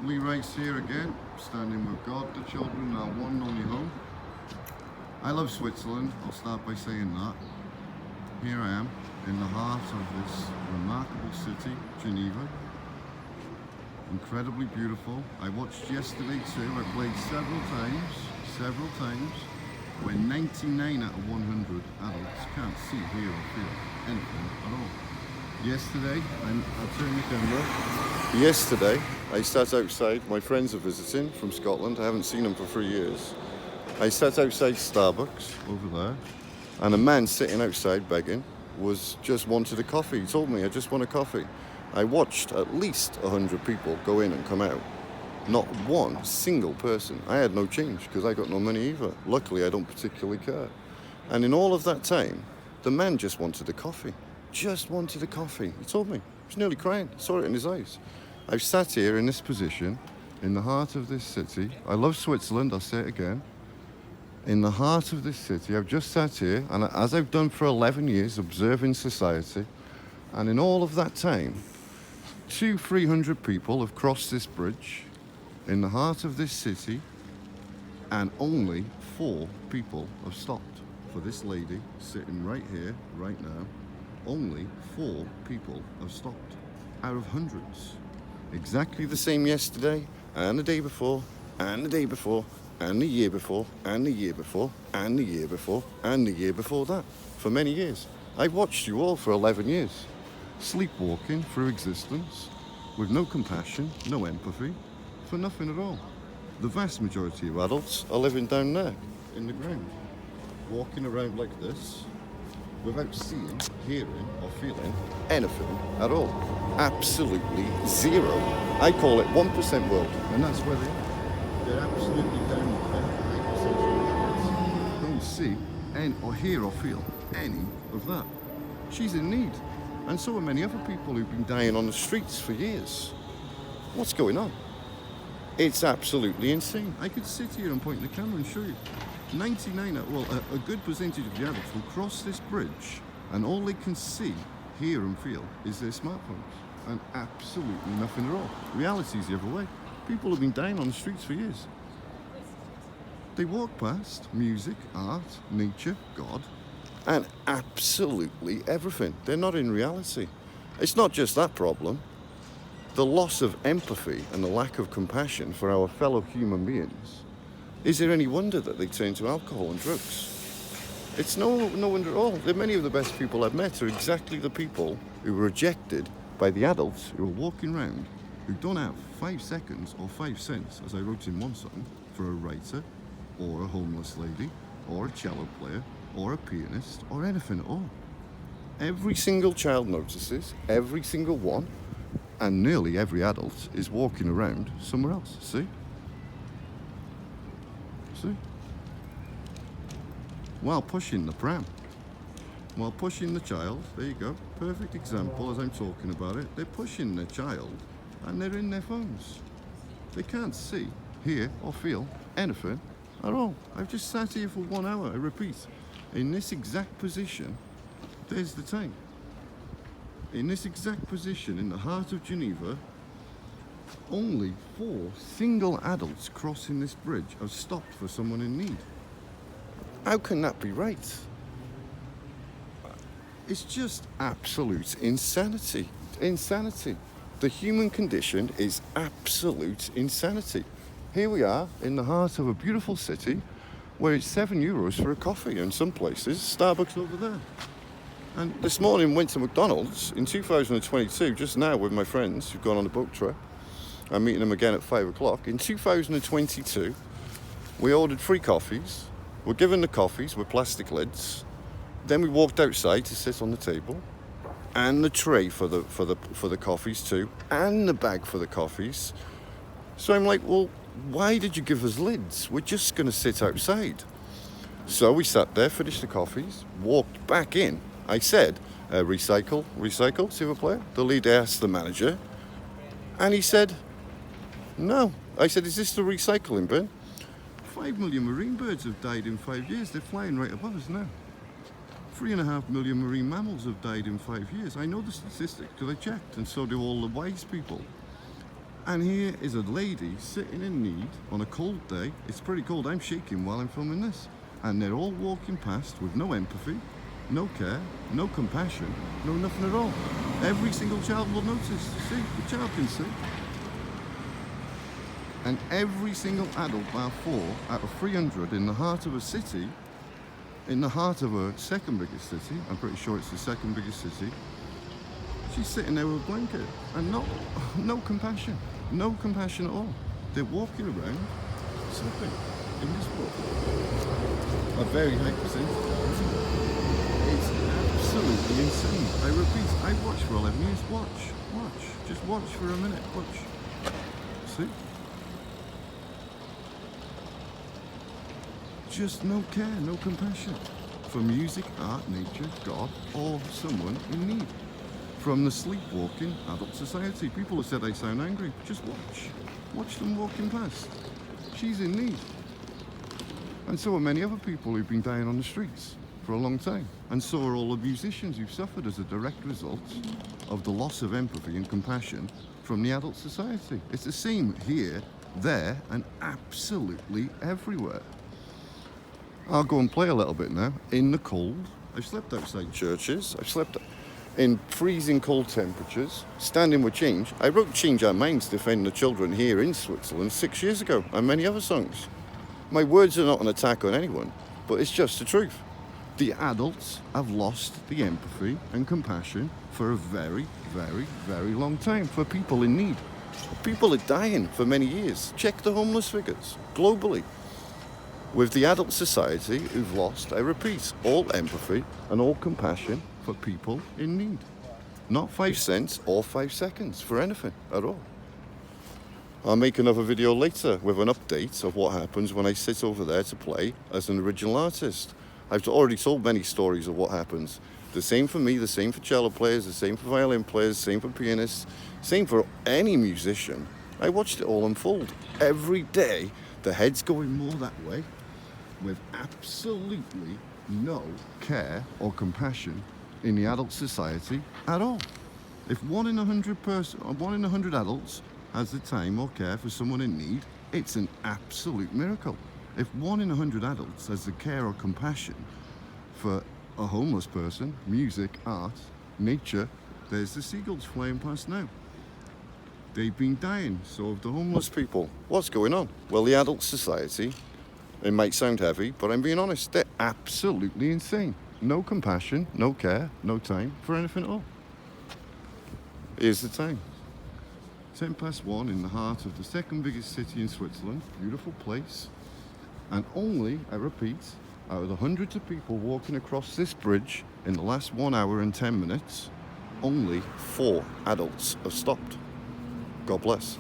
Lee Rice here again, standing with God, the children, our one and only home. I love Switzerland, I'll start by saying that. Here I am, in the heart of this remarkable city, Geneva. Incredibly beautiful. I watched yesterday too, I played several times, where 99 out of 100 adults can't see, hear or feel anything at all. Yesterday, I'll turn the camera. Yesterday, I sat outside. My friends are visiting from Scotland. I haven't seen them for 3 years. I sat outside Starbucks over there, and a man sitting outside begging just wanted a coffee. He told me, I just want a coffee. I watched at least 100 people go in and come out. Not one single person. I had no change because I got no money either. Luckily, I don't particularly care. And in all of that time, the man just wanted a coffee. Just wanted a coffee. He told me. He was nearly crying. I saw it in his eyes. I've sat here in this position, in the heart of this city. I love Switzerland, I'll say it again. In the heart of this city, I've just sat here, and as I've done for 11 years, observing society, and in all of that time, 300 people have crossed this bridge in the heart of this city, and only 4 people have stopped. For this lady sitting right here, right now, only 4 people have stopped out of hundreds. Exactly the same yesterday, and the day before, and the day before, and the year before, and the year before, and the year before, and the year before that. For many years. I've watched you all for 11 years. Sleepwalking through existence, with no compassion, no empathy, for nothing at all. The vast majority of adults are living down there, in the ground, walking around like this, without seeing, hearing, or feeling anything at all. Absolutely zero. I call it 1% world, and that's where they are. They're absolutely down there. Don't see or hear or feel any of that. She's in need, and so are many other people who've been dying on the streets for years. What's going on? It's absolutely insane. I could sit here and point the camera and show you. 99, a good percentage of the adults will cross this bridge, and all they can see, hear and feel is their smartphones, and absolutely nothing at all. Reality is the other way. People have been dying on the streets for years. They walk past music, art, nature, God, and absolutely everything. They're not in reality. It's not just that problem. The loss of empathy and the lack of compassion for our fellow human beings. Is there any wonder that they turn to alcohol and drugs? It's no wonder at all. Many of the best people I've met are exactly the people who were rejected by the adults who are walking around, who don't have 5 seconds or 5 cents, as I wrote in one song, for a writer, or a homeless lady, or a cello player, or a pianist, or anything at all. Every single child notices, every single one, and nearly every adult is walking around somewhere else. See? See? While pushing the pram. While pushing the child. There you go. Perfect example as I'm talking about it. They're pushing their child and they're in their phones. They can't see, hear or feel anything at all. I've just sat here for 1 hour, I repeat. In this exact position, there's the time. In this exact position, in the heart of Geneva, only 4 single adults crossing this bridge have stopped for someone in need. How can that be right? It's just absolute insanity. Insanity. The human condition is absolute insanity. Here we are in the heart of a beautiful city where it's €7 for a coffee, and some places, Starbucks over there. And this morning went to McDonald's in 2022, just now with my friends who've gone on a boat trip. I'm meeting them again at 5 o'clock. In 2022, we ordered 3 coffees. We're given the coffees with plastic lids. Then we walked outside to sit on the table, and the tray for the coffees too, and the bag for the coffees. So I'm like, well, why did you give us lids? We're just going to sit outside. So we sat there, finished the coffees, walked back in. I said, recycle, silver player. The lead asked the manager, and he said, no. I said, is this the recycling bin? 5 million marine birds have died in 5 years. They're flying right above us now. 3.5 million marine mammals have died in 5 years. I know the statistics because I checked, and so do all the wise people. And here is a lady sitting in need on a cold day. It's pretty cold, I'm shaking while I'm filming this. And they're all walking past with no empathy, no care, no compassion, no nothing at all. Every single child will notice. See, the child can see. And every single adult, bar 4 out of 300 in the heart of a city, in the heart of a second biggest city, I'm pretty sure it's the second biggest city, she's sitting there with a blanket and no compassion at all. They're walking around, sleeping in this book. A very high percentage. It's absolutely insane. I repeat, I watched for 11 years. Watch. Just watch for a minute. Watch. See? Just no care, no compassion for music, art, nature, God, or someone in need. From the sleepwalking adult society. People have said I sound angry. Just watch. Watch them walking past. She's in need. And so are many other people who've been dying on the streets for a long time. And so are all the musicians who've suffered as a direct result of the loss of empathy and compassion from the adult society. It's the same here, there, and absolutely everywhere. I'll go and play a little bit now in the cold. I've slept outside churches. I've slept in freezing cold temperatures, standing with Change. I wrote Change Our Minds Defending the Children here in Switzerland 6 years ago, and many other songs. My words are not an attack on anyone, but it's just the truth. The adults have lost the empathy and compassion for a very, very, very long time for people in need. People are dying for many years. Check the homeless figures globally. With the adult society who've lost, I repeat, all empathy and all compassion for people in need. Not 5 cents or 5 seconds for anything at all. I'll make another video later with an update of what happens when I sit over there to play as an original artist. I've already told many stories of what happens. The same for me, the same for cello players, the same for violin players, the same for pianists, same for any musician. I watched it all unfold. Every day, the head's going more that way, with absolutely no care or compassion in the adult society at all. If 1 in 100 adults has the time or care for someone in need, it's an absolute miracle. If 1 in 100 adults has the care or compassion for a homeless person, music, art, nature, there's the seagulls flying past now. They've been dying, so have the homeless people. What's going on? Well, the adult society, it might sound heavy, but I'm being honest, they're absolutely insane. No compassion, no care, no time for anything at all. Here's the time. 1:10 in the heart of the second biggest city in Switzerland. Beautiful place. And only, I repeat, out of the hundreds of people walking across this bridge in the last 1 hour and 10 minutes, only 4 adults have stopped. God bless.